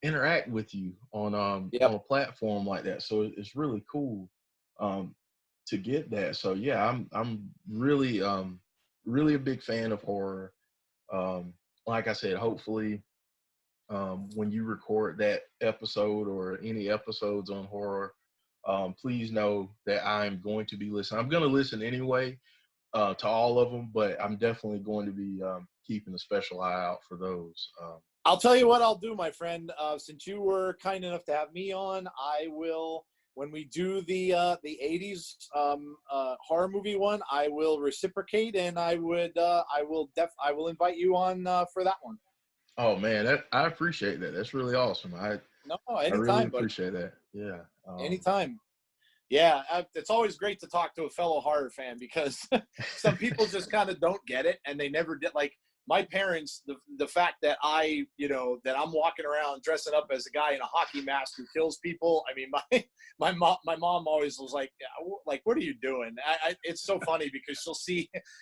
interact with you on a platform like that. So it's really cool to get that. So yeah, I'm really a big fan of horror. Like I said, hopefully when you record that episode or any episodes on horror, please know that I'm going to be listening. I'm going to listen anyway to all of them, but I'm definitely going to be keeping a special eye out for those. I'll tell you what I'll do, my friend. Since you were kind enough to have me on, I will, when we do the 80s horror movie one, I will reciprocate, and I will invite you on for that one. Oh man, I appreciate that. That's really awesome. I really anytime, appreciate that. Yeah. Anytime. Yeah, it's always great to talk to a fellow horror fan, because some people just kind of don't get it, and they never did. Like my parents, the fact that that I'm walking around dressing up as a guy in a hockey mask who kills people. I mean, my mom always was like, what are you doing? It's so funny because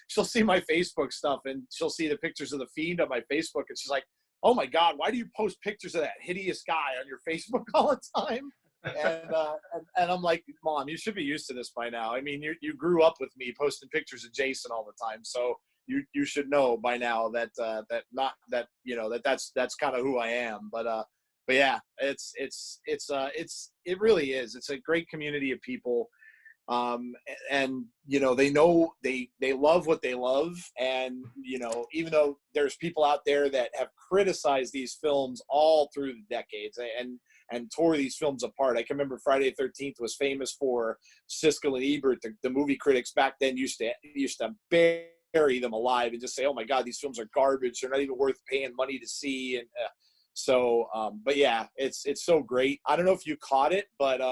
she'll see my Facebook stuff, and she'll see the pictures of the Fiend on my Facebook, and she's like, oh my God, why do you post pictures of that hideous guy on your Facebook all the time? And I'm like, Mom, you should be used to this by now. I mean, you grew up with me posting pictures of Jason all the time, so you should know by now that that's kind of who I am. But yeah, it really is. It's a great community of people. And they love what they love, and even though there's people out there that have criticized these films all through the decades and tore these films apart. I can remember Friday the 13th was famous for Siskel and Ebert, the movie critics back then used to bury them alive and just say, oh my God, these films are garbage, they're not even worth paying money to see. And but yeah, it's so great. I don't know if you caught it, but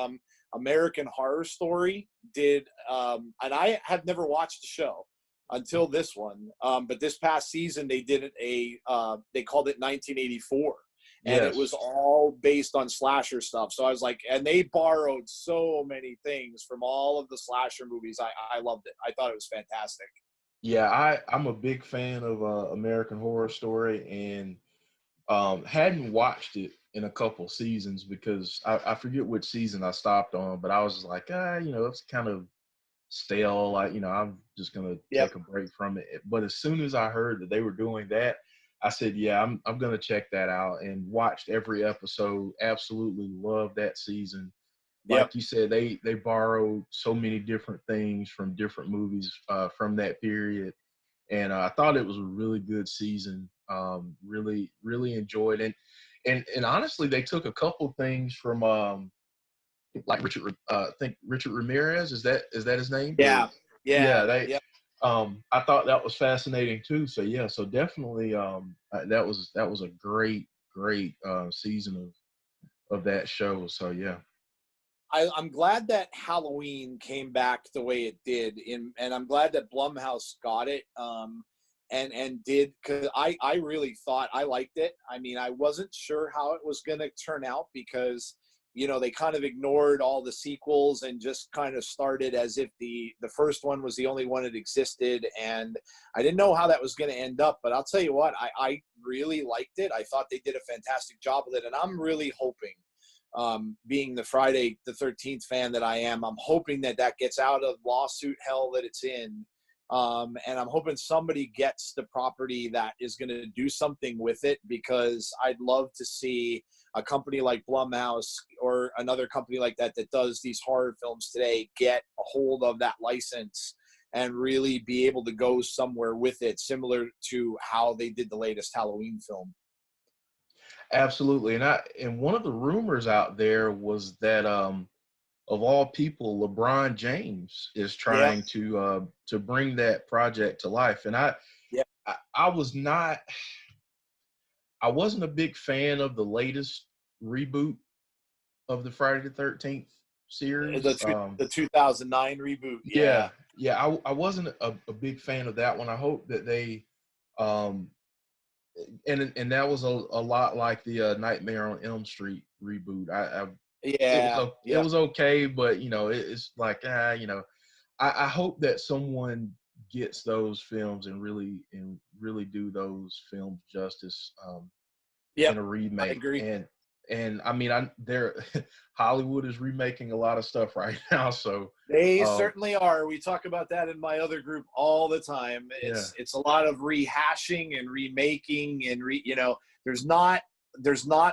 American Horror Story did, and I have never watched the show until this one, but this past season they did they called it 1984, and Yes. it was all based on slasher stuff. So I was like, and they borrowed so many things from all of the slasher movies. I loved it. I thought it was fantastic. Yeah, I'm a big fan of American Horror Story, and hadn't watched it in a couple seasons because I forget which season I stopped on, but I was just like, it's kind of stale. Like, I'm just gonna take a break from it. But as soon as I heard that they were doing that, I said, yeah, I'm gonna check that out, and watched every episode. Absolutely loved that season. Like you said, they borrowed so many different things from different movies from that period, and I thought it was a really good season. Really enjoyed it, and honestly, they took a couple things from like Richard. I think Richard Ramirez, is that his name? Yeah. I thought that was fascinating too. So yeah, so definitely that was a great season of that show. So yeah. I'm glad that Halloween came back the way it did, and I'm glad that Blumhouse got it, and did, because I really thought I liked it. I mean, I wasn't sure how it was going to turn out because they kind of ignored all the sequels and just kind of started as if the first one was the only one that existed, and I didn't know how that was going to end up. But I'll tell you what, I really liked it. I thought they did a fantastic job with it, and I'm really hoping, being the Friday the 13th fan that I am, I'm hoping that gets out of lawsuit hell that it's in. And I'm hoping somebody gets the property that is going to do something with it, because I'd love to see a company like Blumhouse or another company like that does these horror films today get a hold of that license and really be able to go somewhere with it, similar to how they did the latest Halloween film. Absolutely. And one of the rumors out there was that of all people, LeBron James is trying to bring that project to life. And I wasn't a big fan of the latest reboot of the Friday the 13th series. The 2009 reboot. Yeah. I wasn't a big fan of that one. I hope that they, and that was a lot like the Nightmare on Elm Street reboot. It was okay, but it's like I hope that someone gets those films and really do those films justice in a remake. I agree. And I mean, Hollywood is remaking a lot of stuff right now, so They certainly are. We talk about that in my other group all the time. It's a lot of rehashing and remaking, and there's not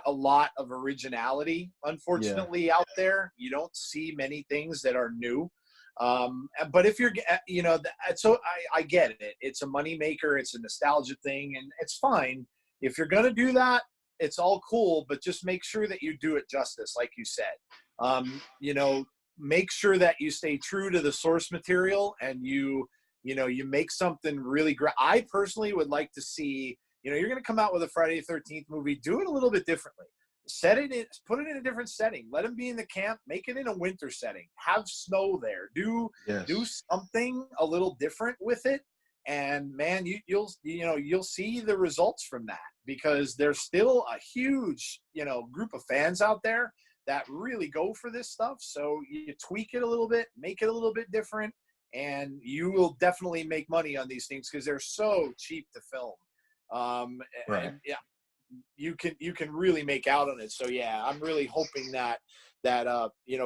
a lot of originality, unfortunately, out there. You don't see many things that are new. But if you're, so I get it. It's a moneymaker. It's a nostalgia thing, and it's fine. If you're going to do that, it's all cool, but just make sure that you do it justice, like you said. Make sure that you stay true to the source material, and you make something really great. I personally would like to see, you're going to come out with a Friday the 13th movie, do it a little bit differently. Put it in a different setting. Let them be in the camp. Make it in a winter setting. Have snow there. Do something a little different with it. And man, you'll see the results from that, because there's still a huge, group of fans out there that really go for this stuff. So you tweak it a little bit, make it a little bit different, and you will definitely make money on these things because they're so cheap to film. Right. And you can really make out on it. So yeah, I'm really hoping that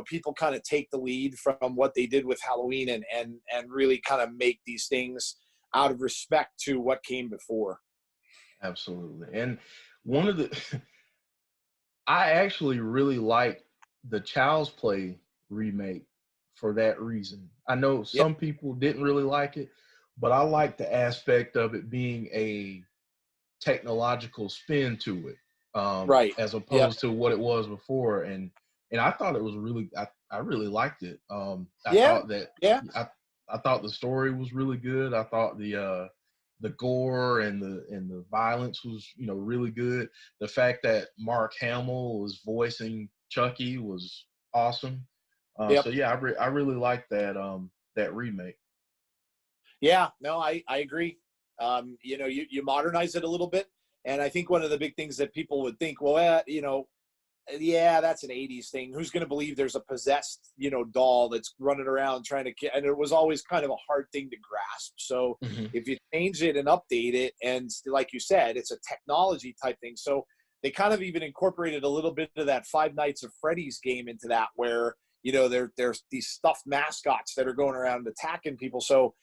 people kind of take the lead from what they did with Halloween and really kind of make these things out of respect to what came before. Absolutely. And one of the I actually really like the Child's Play remake for that reason. I know some people didn't really like it, but I like the aspect of it being a technological spin to it, Right. as opposed to what it was before. And I thought it was really, I really liked it. I thought the story was really good. I thought the gore and the violence was really good. The fact that Mark Hamill was voicing Chucky was awesome. So yeah, I really like that remake. Yeah, no, I agree. You modernize it a little bit, and I think one of the big things that people would think, well, that's an 80s thing. Who's going to believe there's a possessed, doll that's running around trying to and it was always kind of a hard thing to grasp. So if you change it and update it, and like you said, it's a technology type thing. So they kind of even incorporated a little bit of that Five Nights at Freddy's game into that, where, there's these stuffed mascots that are going around attacking people. So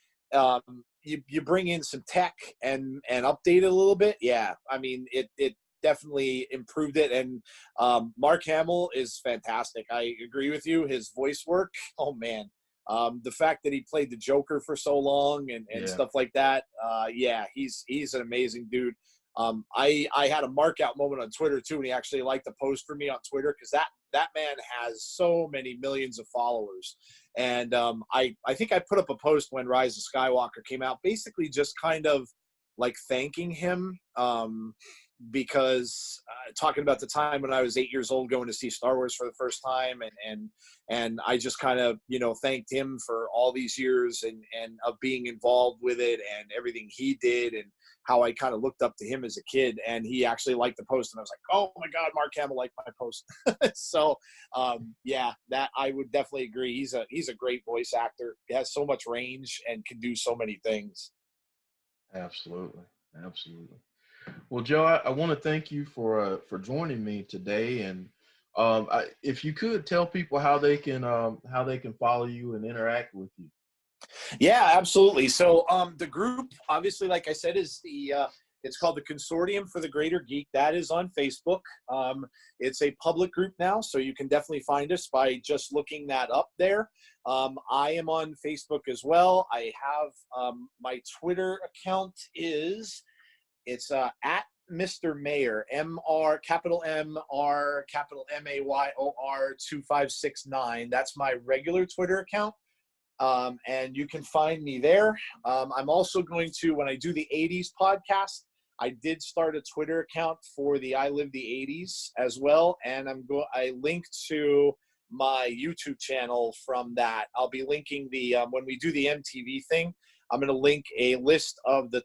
you bring in some tech and update it a little bit. Yeah. I mean, it definitely improved it. And Mark Hamill is fantastic. I agree with you. His voice work, oh man. The fact that he played the Joker for so long and stuff like that. He's an amazing dude. I had a mark out moment on Twitter too, and he actually liked the post for me on Twitter, because that man has so many millions of followers. And I think I put up a post when Rise of Skywalker came out, basically just kind of like thanking him, because talking about the time when I was 8 years old going to see Star Wars for the first time, and I just kind of thanked him for all these years and of being involved with it and everything he did, and how I kind of looked up to him as a kid. And he actually liked the post, and I was like, oh my God, Mark Hamill liked my post. So that I would definitely agree. He's a great voice actor. He has so much range and can do so many things. Absolutely. Well, Joe, I want to thank you for joining me today, and if you could tell people how they can follow you and interact with you. Yeah, absolutely. So the group, obviously, like I said, is it's called the Consortium for the Greater Geek. That is on Facebook. It's a public group now, so you can definitely find us by just looking that up there. I am on Facebook as well. I have my Twitter account it's at Mr. Mayor, capital MR, capital MAYOR 2569. That's my regular Twitter account. And you can find me there. I'm also going to, when I do the 80s podcast, I did start a Twitter account for the I Live the 80s as well. And I linked to my YouTube channel from that. I'll be linking the, when we do the MTV thing, I'm going to link a list of the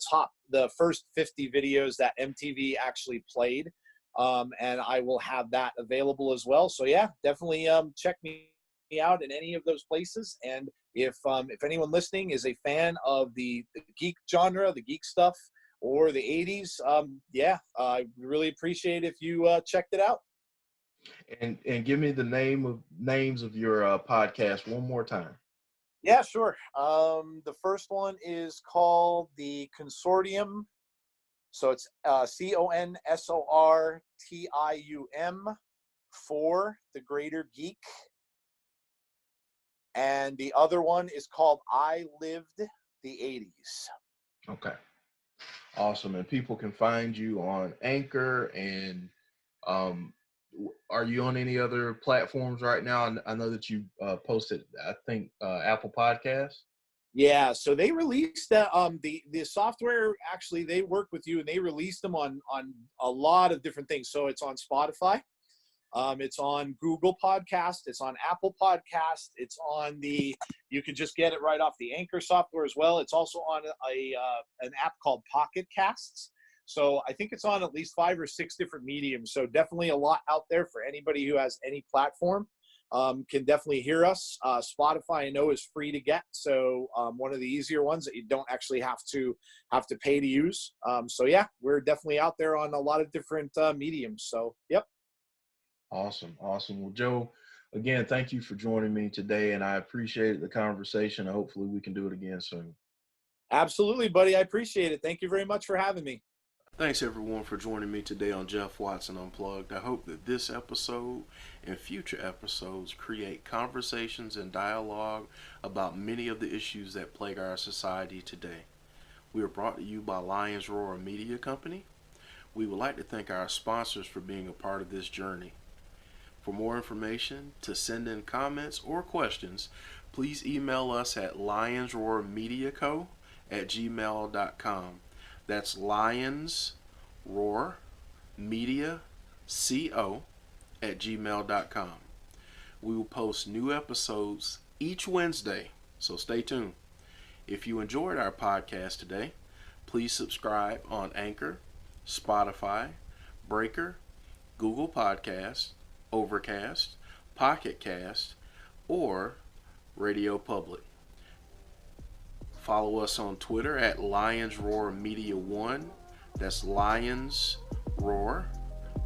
first 50 videos that MTV actually played. And I will have that available as well. So yeah, definitely check me out in any of those places. And if anyone listening is a fan of the geek genre, the geek stuff, or the 80s, yeah, I really appreciate if you checked it out. And give me the names of your podcast one more time. Yeah, sure. The first one is called the Consortium. So it's CONSORTIUM for the Greater Geek. And the other one is called I Lived the 80s. Okay. Awesome. And people can find you on Anchor, and are you on any other platforms right now? I know that you posted, I think, Apple Podcasts. Yeah, so they released the software. Actually, they work with you, and they released them on a lot of different things. So it's on Spotify, it's on Google Podcast, it's on Apple Podcast, it's on you can just get it right off the Anchor software as well. It's also on an app called Pocket Casts. So I think it's on at least 5 or 6 different mediums. So definitely a lot out there for anybody who has any platform. Can definitely hear us. Spotify, I know, is free to get, so one of the easier ones that you don't actually have to pay to use. So yeah, we're definitely out there on a lot of different mediums. So yep. Awesome. Well, Joe, again, thank you for joining me today, and I appreciate the conversation. Hopefully we can do it again soon. Absolutely, buddy. I appreciate it. Thank you very much for having me. Thanks, everyone, for joining me today on Jeff Watson Unplugged. I hope that this episode and future episodes create conversations and dialogue about many of the issues that plague our society today. We are brought to you by Lions Roar Media Company. We would like to thank our sponsors for being a part of this journey. For more information, to send in comments or questions, please email us at lionsroarmediaco@gmail.com. That's lionsroarmediaco@gmail.com. We will post new episodes each Wednesday, so stay tuned. If you enjoyed our podcast today, please subscribe on Anchor, Spotify, Breaker, Google Podcasts, Overcast, Pocket Cast, or Radio Public. Follow us on Twitter at Lions Roar Media 1. That's Lions Roar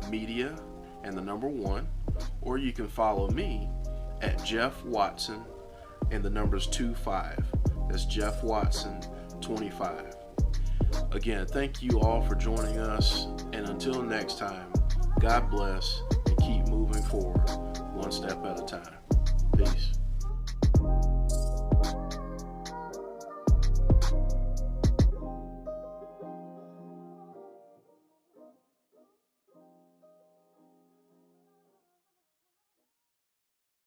Media and the number 1. Or you can follow me at Jeff Watson and the numbers 25. That's Jeff Watson 25. Again, thank you all for joining us. And until next time, God bless and keep moving forward one step at a time. Peace.